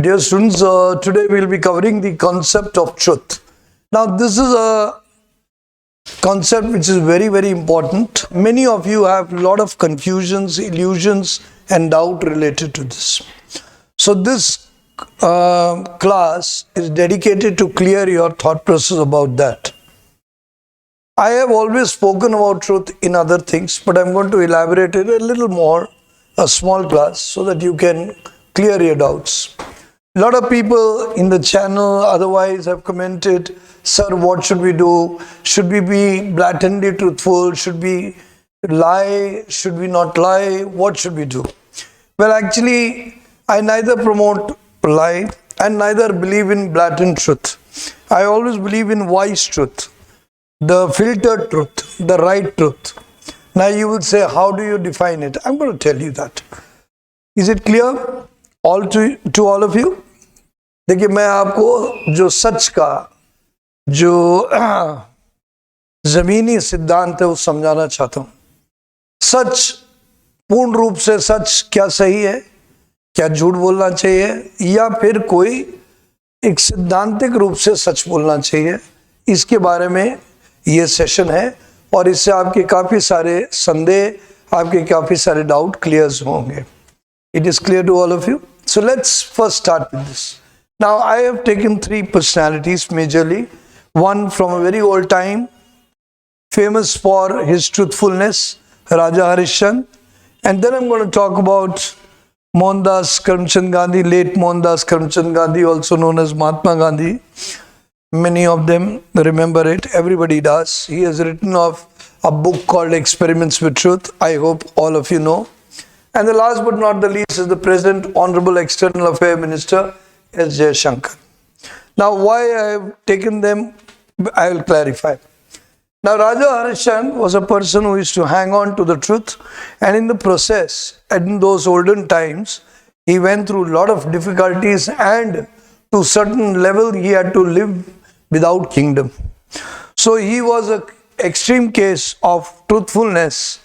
Dear students, today we will be covering the concept of truth. Now, this is a concept which is very, very important. Many of you have a lot of confusions, illusions, and doubt related to this. So, this class is dedicated to clear your thought process about that. I have always spoken about truth in other things, but I'm going to elaborate it a little more, a small class, so that you can clear your doubts. A lot of people in the channel otherwise have commented, sir, what should we do? Should we be blatantly truthful? Should we lie? Should we not lie? What should we do? Well, actually, I neither promote lie and neither believe in blatant truth. I always believe in wise truth, the filtered truth, the right truth. Now you will say, how do you define it? I'm going to tell you that. Is it clear? All to all of you? देखिए, मैं आपको जो सच का जो जमीनी सिद्धांत है वो समझाना चाहता हूँ. सच पूर्ण रूप से सच क्या सही है, क्या झूठ बोलना चाहिए, या फिर कोई एक सिद्धांतिक रूप से सच बोलना चाहिए, इसके बारे में ये सेशन है और इससे आपके काफ़ी सारे संदेह, आपके काफ़ी सारे डाउट क्लियर होंगे. It is clear to all of you? So let's first start with this. Now I have taken three personalities majorly. One from a very old time, famous for his truthfulness, Raja Harishchandra. And then I'm going to talk about Mohandas Karamchand Gandhi, late Mohandas Karamchand Gandhi, also known as Mahatma Gandhi. Many of them remember it. Everybody does. He has written of a book called Experiments with Truth. I hope all of you know. And the last but not the least is the present Honorable External Affairs Minister, S. Jaishankar. Now, why I have taken them, I will clarify. Now, Raja Harishchandra was a person who used to hang on to the truth, and in the process, in those olden times, he went through a lot of difficulties, and to a certain level, he had to live without kingdom. So, he was an extreme case of truthfulness,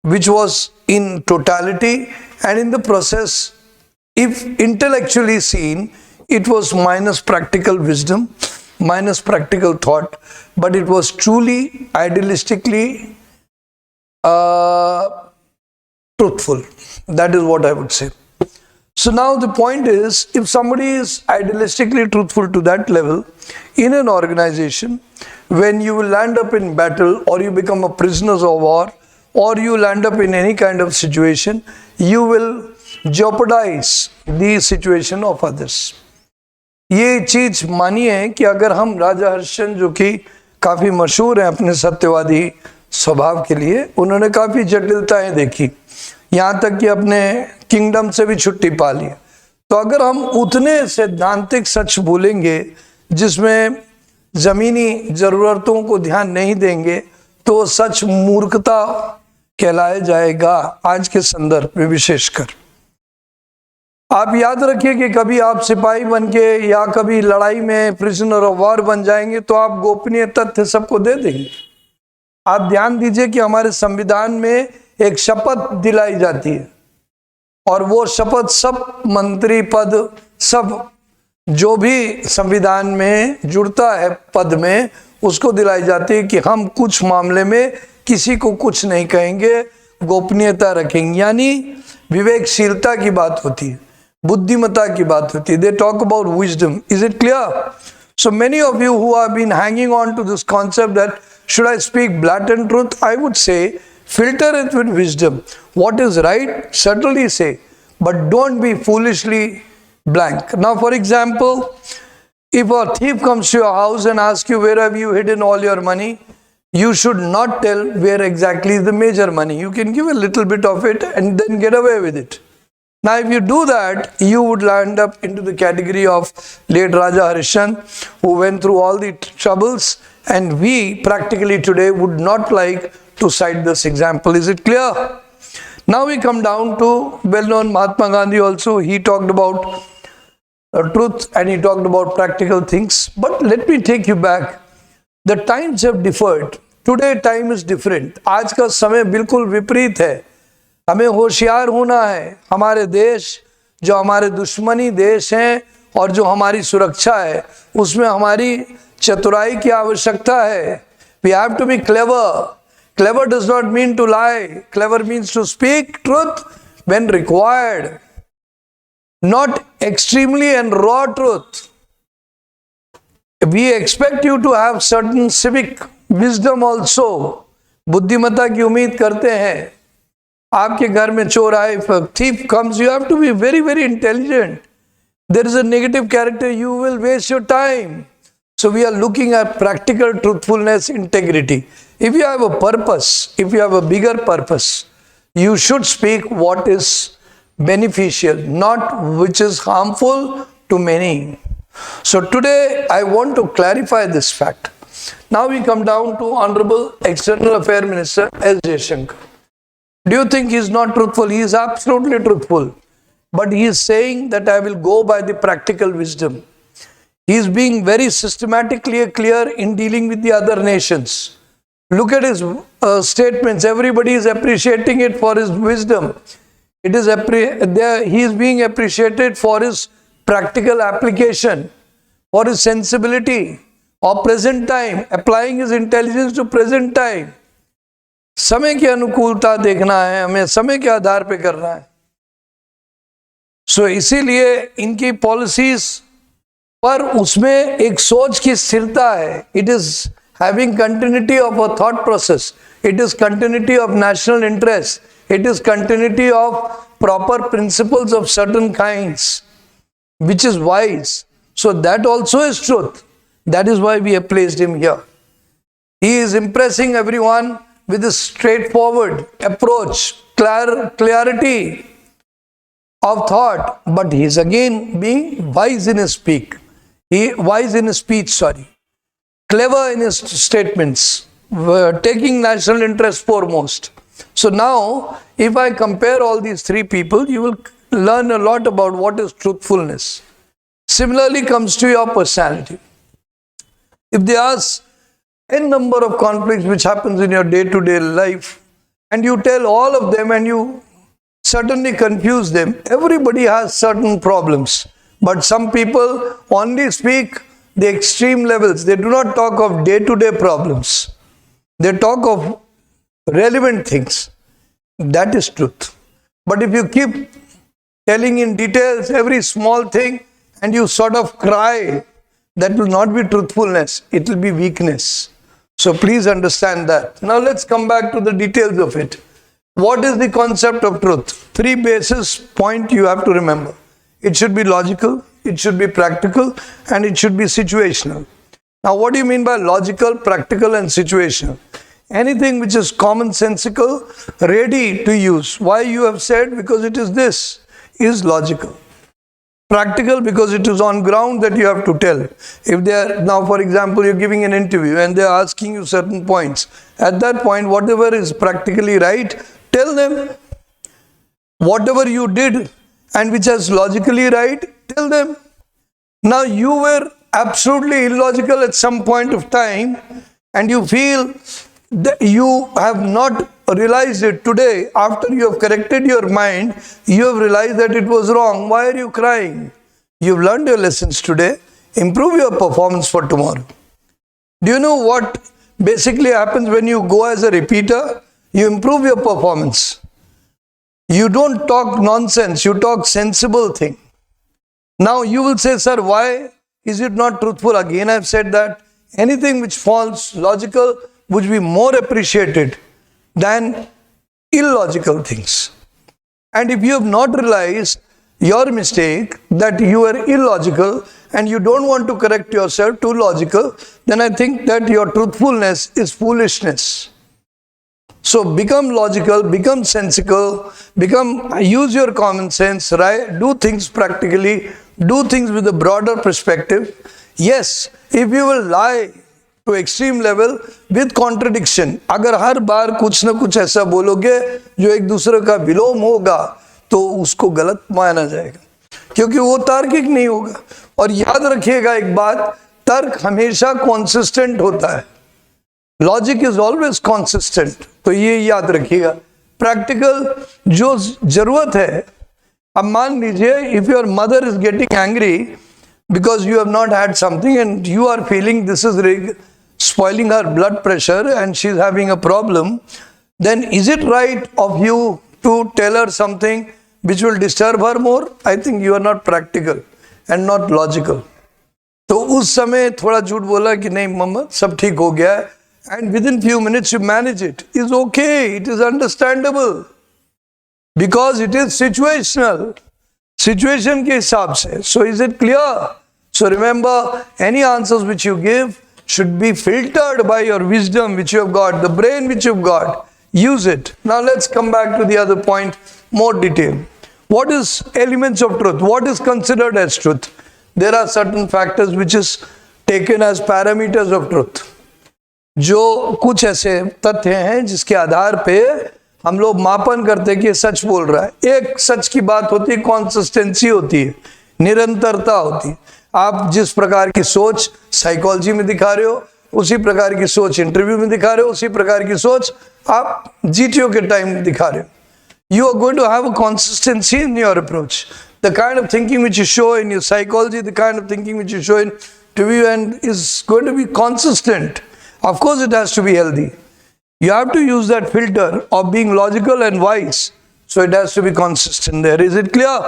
which was in totality, and in the process, if intellectually seen, it was minus practical wisdom, minus practical thought, but it was truly idealistically truthful. That is what I would say. So now the point is, if somebody is idealistically truthful to that level in an organization, when you will land up in battle or you become a prisoner of war, or you land up in any kind of situation, you will jeopardize the situation of others. ये चीज मानिए कि अगर हम राजा हरिश्चंद्र, जो कि काफी मशहूर हैं अपने सत्यवादी स्वभाव के लिए, उन्होंने काफी जटिलताएं देखी, यहाँ तक कि अपने किंगडम से भी छुट्टी पा ली. तो अगर हम उतने सैद्धांतिक सच बोलेंगे जिसमें जमीनी जरूरतों को ध्यान नहीं देंगे, तो सच मूर्खता कहलाया जाएगा आज के संदर्भ में विशेषकर. आप याद रखिए कि कभी आप सिपाही बन के या कभी लड़ाई में प्रिजनर ऑफ वॉर बन जाएंगे तो आप गोपनीय तथ्य सबको दे देंगे. आप ध्यान दीजिए कि हमारे संविधान में एक शपथ दिलाई जाती है, और वो शपथ सब मंत्री पद, सब जो भी संविधान में जुड़ता है पद में, उसको दिलाई जाती है कि हम कुछ मामले में किसी को कुछ नहीं कहेंगे, गोपनीयता रखेंगे. यानी विवेकशीलता की बात होती है, बुद्धिमत्ता की बात होती है. They talk about wisdom. Is it clear? So many of you who have been hanging on to this concept that should I speak blatant truth, I would say filter it with wisdom. What is right, certainly say, but don't be foolishly blank. Now, for example, if a thief comes to your house and asks you, where have you hidden all your money? You should not tell where exactly is the major money. You can give a little bit of it and then get away with it. Now, if you do that, you would land up into the category of late Raja Harishchandra, who went through all the troubles, and we practically today would not like to cite this example. Is it clear? Now we come down to well-known Mahatma Gandhi also. He talked about truth and he talked about practical things. But let me take you back. The times have differed. Today time is different. आज का समय बिल्कुल विपरीत है. हमें होशियार होना है. हमारे देश जो हमारे दुश्मनी देश हैं और जो हमारी सुरक्षा है, उसमें हमारी चतुराई की आवश्यकता है. We have to be clever. Clever does not mean to lie. Clever means to speak truth when required, not extremely and raw truth. We expect you to have certain civic wisdom also. बुद्धिमत्ता की उम्मीद करते हैं. आपके घर में चोर आए, if a thief comes, you have to be very, very intelligent. There is a negative character, you will waste your time. So we are looking at practical truthfulness, integrity. If you have a purpose, if you have a bigger purpose, you should speak what is beneficial, not which is harmful to many. So today I want to clarify this fact. Now we come down to Honorable External Affairs Minister S. Jaishankar. Do you think he is not truthful? He is absolutely truthful. But he is saying that I will go by the practical wisdom. He is being very systematically clear in dealing with the other nations. Look at his statements. Everybody is appreciating it for his wisdom. He is being appreciated for his practical application, for his sensibility of present time, applying his intelligence to present time. समय की अनुकूलता देखना है हमें, समय के आधार पे करना है. सो इसीलिए इनकी पॉलिसीज पर उसमें एक सोच की स्थिरता है. It is having continuity of a thought process, it is continuity of national interest, it is continuity of proper principles of certain kinds, which is wise. So that also is truth. That is why we have placed him here. He is impressing everyone with a straightforward approach, clarity of thought, but he is again being wise in his speech, clever in his statements, taking national interest foremost. So now, if I compare all these three people, you will learn a lot about what is truthfulness. Similarly comes to your personality. If they ask n number of conflicts which happens in your day-to-day life, and you tell all of them and you certainly confuse them, everybody has certain problems. But some people only speak the extreme levels. They do not talk of day-to-day problems. They talk of relevant things. That is truth. But if you keep telling in details every small thing and you sort of cry, that will not be truthfulness, it will be weakness. So please understand that. Now let's come back to the details of it. What is the concept of truth? Three basis points you have to remember. It should be logical, it should be practical, and it should be situational. Now what do you mean by logical, practical, and situational? Anything which is commonsensical, ready to use. Why you have said? Because it is this, is logical. Practical, because it is on ground that you have to tell. If they are, now for example, you're giving an interview and they are asking you certain points. At that point, whatever is practically right, tell them. Whatever you did and which is logically right, tell them. Now you were absolutely illogical at some point of time and you feel that you have not realized it today. After you have corrected your mind, you have realized that it was wrong. Why are you crying? You've learned your lessons today. Improve your performance for tomorrow. Do you know what basically happens when you go as a repeater? You improve your performance. You don't talk nonsense, you talk sensible thing. Now you will say, sir, why is it not truthful? Again, I've said that anything which falls logical would be more appreciated than illogical things. And if you have not realized your mistake, that you are illogical and you don't want to correct yourself to logical, then I think that your truthfulness is foolishness. So become logical, become sensible, use your common sense, right? Do things practically, do things with a broader perspective. Yes, if you will lie to extreme level with contradiction, अगर हर बार कुछ ना कुछ ऐसा बोलोगे जो एक दूसरे का विलोम होगा, तो उसको गलत माना जाएगा, क्योंकि वो तार्किक नहीं होगा. और याद रखिएगा एक बात, तर्क हमेशा consistent होता है. Logic is always consistent. तो ये याद रखिएगा. प्रैक्टिकल जो जरूरत है अब मान लीजिए if your mother is getting angry because you have not had something and you are feeling this is spoiling her blood pressure and she is having a problem, then is it right of you to tell her something which will disturb her more? I think you are not practical and not logical. तो उस समय थोड़ा झूठ बोला कि नहीं मम्मा सब ठीक हो गया है, and within few minutes you manage it. Is okay, it is understandable because it is situational, situation के हिसाब से. So is it clear? So remember, any answers which you give should be filtered by your wisdom which you have got, the brain which you have got. Use it. Now let's come back to the other point, more detail. What is elements of truth? What is considered as truth? There are certain factors which is taken as parameters of truth. जो कुछ ऐसे तथ्य हैं जिसके आधार पे हम लोग मापन करते हैं कि ये सच बोल रहा है. एक सच की बात होती है, कंसिस्टेंसी होती है, निरंतरता होती है. आप जिस प्रकार की सोच साइकोलॉजी में दिखा रहे हो, उसी प्रकार की सोच इंटरव्यू में दिखा रहे हो, उसी प्रकार की सोच आप जीटीओ के टाइम दिखा रहे हो. You are going to have a consistency in your approach. The kind of thinking which you show in your psychology, the kind of thinking which you show in interview, and is going to be consistent. Of course, it has to be healthy. You have to use that filter of being logical and wise. So it has to be consistent there. Is it clear?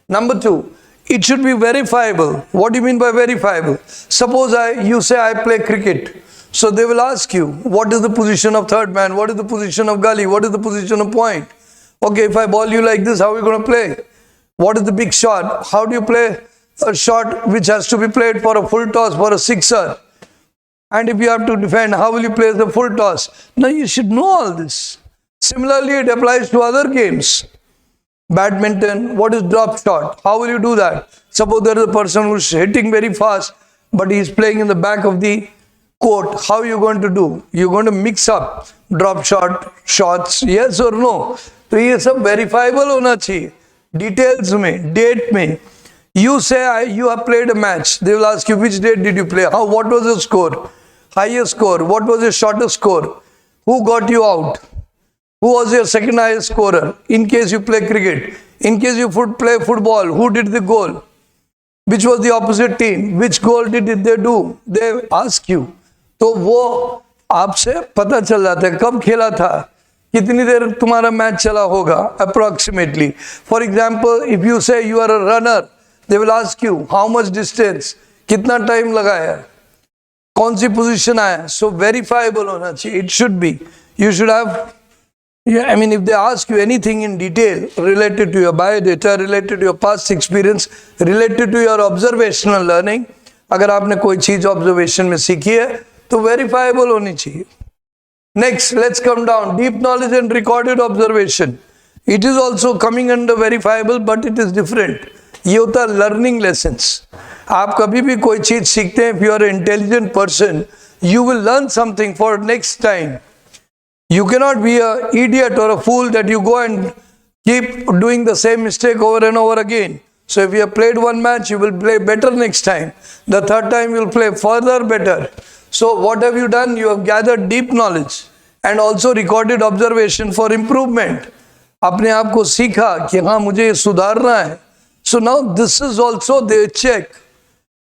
Number two, it should be verifiable. What do you mean by verifiable? Suppose you say I play cricket. So they will ask you, what is the position of third man? What is the position of gully? What is the position of point? Okay, if I ball you like this, how are you going to play? What is the big shot? How do you play a shot which has to be played for a full toss, for a sixer? And if you have to defend, how will you play the full toss? Now you should know all this. Similarly, it applies to other games. Badminton, what is drop shot? How will you do that? Suppose there is a person who is hitting very fast, but he is playing in the back of the court. How are you going to do? You are going to mix up drop shot, shots, yes or no? तो ये सब verifiable होना चाहिए. Details में, date में. You say you have played a match. They will ask you which date did you play? What was your score? Highest score. What was your shortest score? Who got you out? Who was your second highest scorer? In case you play cricket. In case you play football, who did the goal? Which was the opposite team? Which goal did they do? They ask you. तो वो आपसे पता चल जाता है कब खेला था, कितनी देर तुम्हारा मैच चला होगा approximately. For example, if you say you are a runner, they will ask you how much distance, कितना टाइम लगाया, कौन सी पोजीशन आया. So verifiable होना चाहिए. It should be. You should have. I mean, if they ask you anything in detail related to your biodata, related to your past experience, related to your observational learning, अगर आपने कोई चीज observation में सीखी है तो verifiable होनी चाहिए. Next, let's come down. Deep knowledge and recorded observation. It is also coming under verifiable, but it is different. ये होता है learning lessons. आप कभी भी कोई चीज सीखते हैं, if you are an intelligent person, you will learn something for next time. You cannot be an idiot or a fool that you go and keep doing the same mistake over and over again. So if you have played one match, you will play better next time. The third time you will play further better. So what have you done? You have gathered deep knowledge and also recorded observation for improvement. अपने आप को सीखा कि हाँ मुझे ये सुधारना है. So now this is also they check.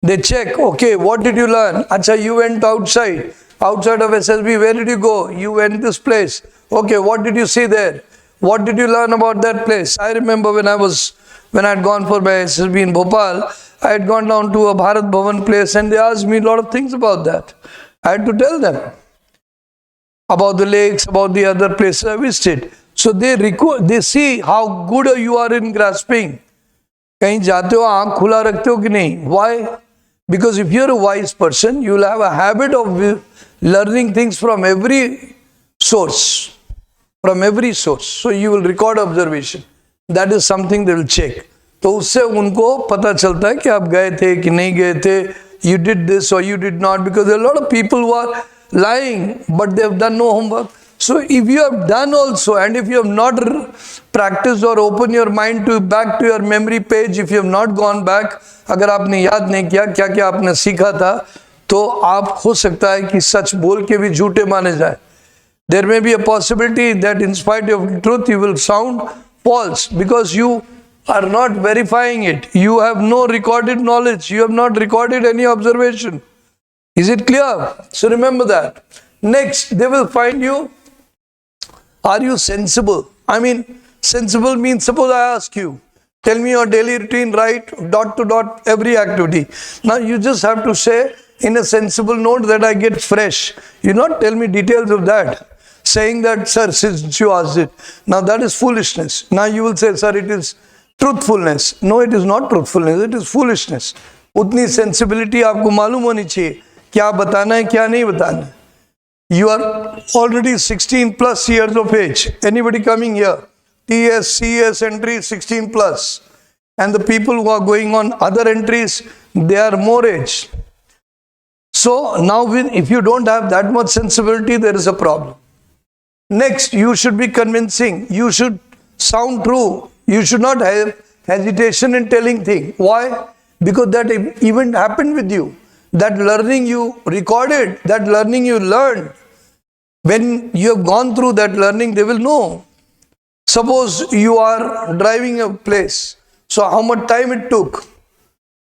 They check. Okay, what did you learn? अच्छा, you went outside of SSB. Where did you go? You went this place. Okay, what did you see there? What did you learn about that place? I remember when I had gone for my SSB in Bhopal, I had gone down to a Bharat Bhavan place and they asked me a lot of things about that. I had to tell them about the lakes, about the other places I visited. So they see how good you are in grasping. कहीं जाते हो आँख खुला रखते हो कि नहीं? Why? Because if you're a wise person, you will have a habit of learning things from every source. From every source. So you will record observation. That is something they will check. तो उससे उनको पता चलता है कि आप गए थे कि नहीं गए थे. You did this or you did not, because there are a lot of people who are lying but they have done no homework. So if you have done also, and if you have not practiced or opened your mind back to your memory page, if you have not gone back, अगर आपने याद नहीं किया क्या क्या आपने सीखा था, तो आप हो सकता है कि सच बोल के भी झूठे माने जाए. There may be a possibility that in spite of truth you will sound false because you are not verifying it. You have no recorded knowledge. You have not recorded any observation. Is it clear? So remember that. Next, they will find you, are you sensible? I mean, sensible means, suppose I ask you, tell me your daily routine, write dot to dot every activity. Now you just have to say in a sensible note that I get fresh. You not tell me details of that. Saying that, sir, since you asked it. Now that is foolishness. Now you will say, sir, it is truthfulness. No, it is not truthfulness, it is foolishness. उतनी sensibility आपको मालूम होनी चाहिए क्या बताना है क्या नहीं बताना है. You are already 16 plus years of age. Anybody coming here? TS, CS entry 16 plus. And the people who are going on other entries, they are more age. So now if you don't have that much sensibility, there is a problem. Next, you should be convincing. You should sound true. You should not have hesitation in telling things. Why? Because that event happened with you. That learning you recorded, that learning you learned. When you have gone through that learning, they will know. Suppose you are driving a place. So how much time it took?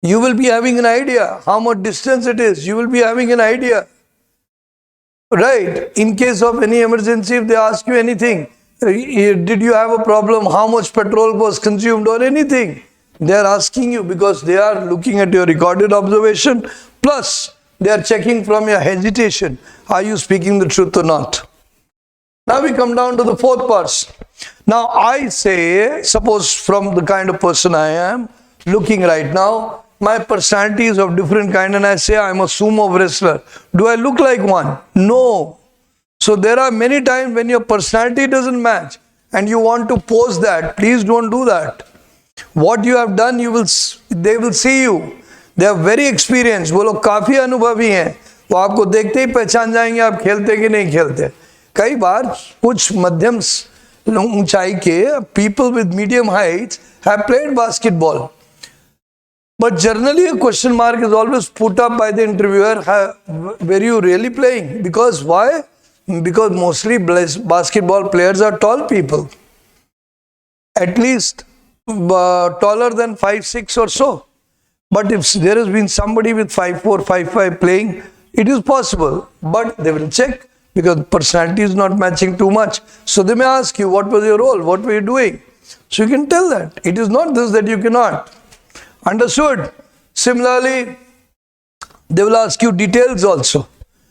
You will be having an idea. How much distance it is? You will be having an idea. Right? In case of any emergency, if they ask you anything, did you have a problem? How much petrol was consumed or anything? They are asking you because they are looking at your recorded observation. Plus, they are checking from your hesitation. Are you speaking the truth or not? Now we come down to the fourth part. Now I say, suppose from the kind of person I am, looking right now, my personality is of different kind and I say I am a sumo wrestler. Do I look like one? No. So there are many times when your personality doesn't match and you want to pose that. Please don't do that. What you have done, they will see you. They are very experienced. वो लोग काफी अनुभवी हैं. वो आपको देखते ही पहचान जाएंगे आप खेलते कि नहीं खेलते. कई बार कुछ मध्यम ऊंचाई के people with medium heights have played basketball. But generally a question mark is always put up by the interviewer. Were you really playing? Because why? Because mostly basketball players are tall people. At least taller than 5'6" or so. But if there has been somebody with 5'4", 5'5" playing, it is possible. But they will check because personality is not matching too much. So they may ask you, what was your role? What were you doing? So you can tell that. It is not this that you cannot. Understood? Similarly, they will ask you details also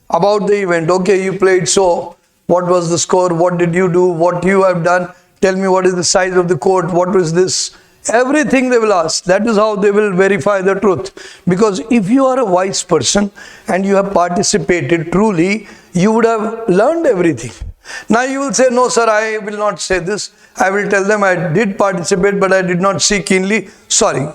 about the event. Okay, you played so. What was the score? What did you do? What you have done? Tell me what is the size of the court? What was this? Everything they will ask. That is how they will verify the truth. Because if you are a wise person and you have participated truly, you would have learned everything. Now you will say, no sir, I will not say this. I will tell them I did participate but I did not see keenly. Sorry.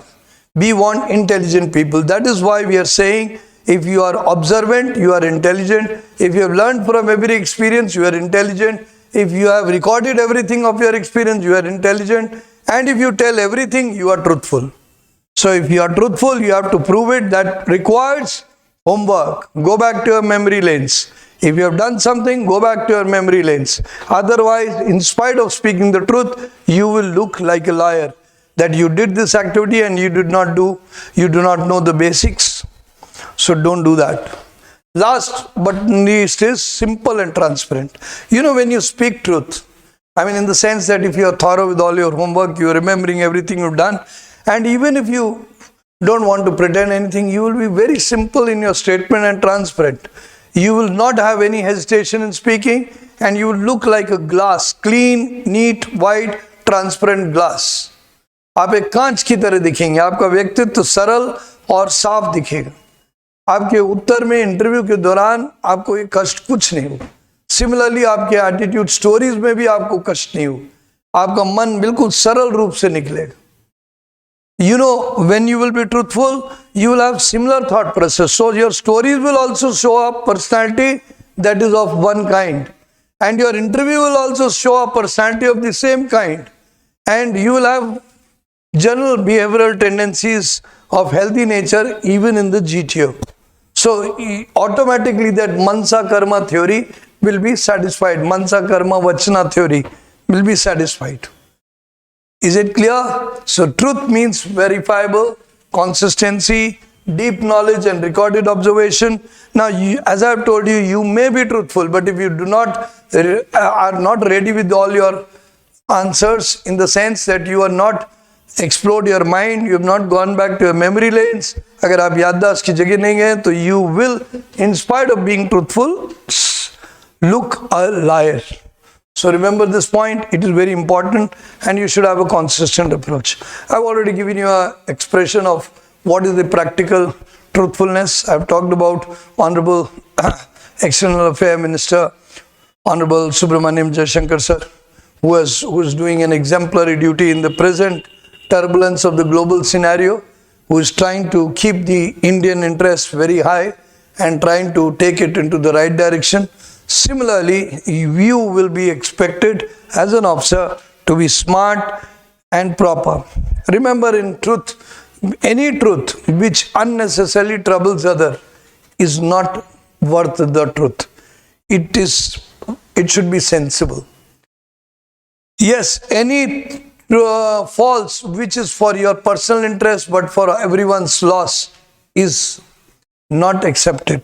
We want intelligent people. That is why we are saying, if you are observant, you are intelligent. If you have learned from every experience, you are intelligent. If you have recorded everything of your experience, you are intelligent. And if you tell everything, you are truthful. So if you are truthful, you have to prove it. That requires homework. Go back to your memory lanes. If you have done something, go back to your memory lanes. Otherwise, in spite of speaking the truth, you will look like a liar. That you did this activity and you do not know the basics. So don't do that. Last but least is simple and transparent. You know, when you speak truth, I mean in the sense that if you are thorough with all your homework, you are remembering everything you've done, and even if you don't want to pretend anything, you will be very simple in your statement and transparent. You will not have any hesitation in speaking and you will look like a glass, clean, neat, white, transparent glass. आप एक कांच की तरह दिखेंगे. आपका व्यक्तित्व सरल और साफ दिखेगा. आपके उत्तर में इंटरव्यू के दौरान आपको ये कष्ट कुछ नहीं होगा. सिमिलरली आपके एटीट्यूड स्टोरीज में भी आपको कष्ट नहीं होगा. आपका मन बिल्कुल सरल रूप से निकलेगा. You know, when you will be truthful, you will have similar thought process. So your stories will also show a personality that is of one kind. And your interview will also show a personality of the same kind. And you will have general behavioral tendencies of healthy nature even in the GTO. So automatically that Mansa Karma theory will be satisfied. Mansa Karma Vachana theory will be satisfied. Is it clear? So truth means verifiable, consistency, deep knowledge and recorded observation. Now, as I have told you, you may be truthful, but if you are not ready with all your answers, in the sense that you are not explored your mind, you have not gone back to your memory lanes, agar aap yaaddash ki jagah nahi hai, to you will, in spite of being truthful, look a liar. So remember this point, it is very important, and you should have a consistent approach. I've already given you an expression of what is the practical truthfulness. I've talked about Honorable External Affairs Minister, Honorable Subramaniam Jaishankar sir, who is doing an exemplary duty in the present turbulence of the global scenario, who is trying to keep the Indian interest very high and trying to take it into the right direction. Similarly, you will be expected as an officer to be smart and proper. Remember, in truth, any truth which unnecessarily troubles other is not worth the truth. It should be sensible. Yes, any false which is for your personal interest but for everyone's loss is not accepted.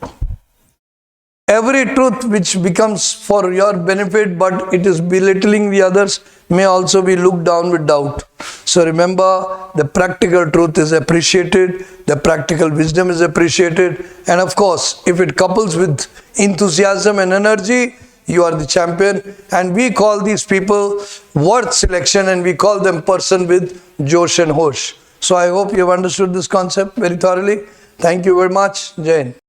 Every truth which becomes for your benefit but it is belittling the others may also be looked down with doubt. So remember, the practical truth is appreciated, the practical wisdom is appreciated, and of course, if it couples with enthusiasm and energy, you are the champion. And we call these people worth selection, and we call them person with Josh and Hosh. So I hope you have understood this concept very thoroughly. Thank you very much. Jai Hind.